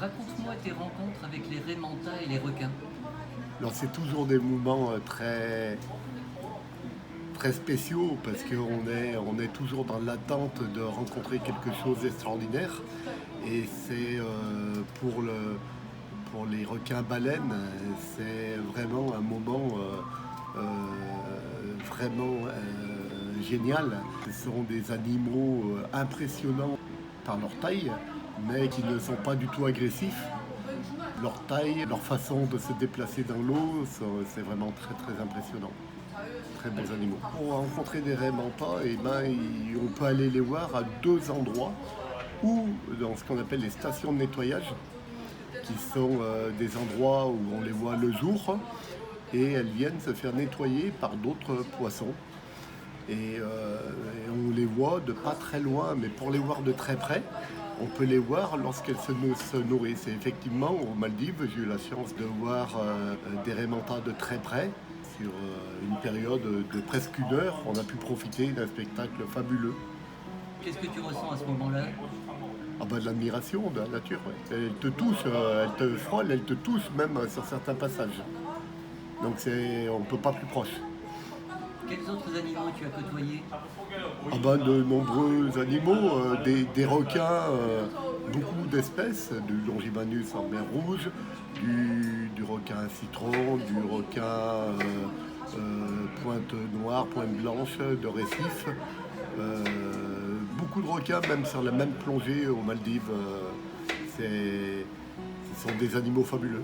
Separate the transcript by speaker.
Speaker 1: Raconte-moi tes rencontres avec les raies mantas et les requins.
Speaker 2: Alors c'est toujours des moments très, très spéciaux parce qu'on est toujours dans l'attente de rencontrer quelque chose d'extraordinaire. Et c'est pour les requins-baleines, c'est vraiment un moment vraiment génial. Ce sont des animaux impressionnants par leur taille, mais qui ne sont pas du tout agressifs. Leur taille, leur façon de se déplacer dans l'eau, c'est vraiment très très impressionnant. Très beaux animaux. Pour rencontrer des raies mantas, on peut aller les voir à deux endroits, ou dans ce qu'on appelle les stations de nettoyage, qui sont des endroits où on les voit le jour et elles viennent se faire nettoyer par d'autres poissons. Et on les voit de pas très loin, mais pour les voir de très près, on peut les voir lorsqu'elles se nourrissent. Et effectivement, aux Maldives, j'ai eu la chance de voir des raies mantas de très près. Sur une période de presque une heure, on a pu profiter d'un spectacle fabuleux.
Speaker 1: Qu'est-ce que tu ressens à ce moment-là?
Speaker 2: Ah bah, de l'admiration de la nature. Ouais. Elle te touche, elle te frôle, elle te touche même sur certains passages. Donc on ne peut pas plus proche.
Speaker 1: Quels autres animaux tu as côtoyés?
Speaker 2: Ah ben, de nombreux animaux, des requins, beaucoup d'espèces, du Longimanus en mer Rouge, du requin citron, du requin pointe noire, pointe blanche, de récif. Euh, Beaucoup de requins, même sur la même plongée aux Maldives. Ce sont des animaux fabuleux.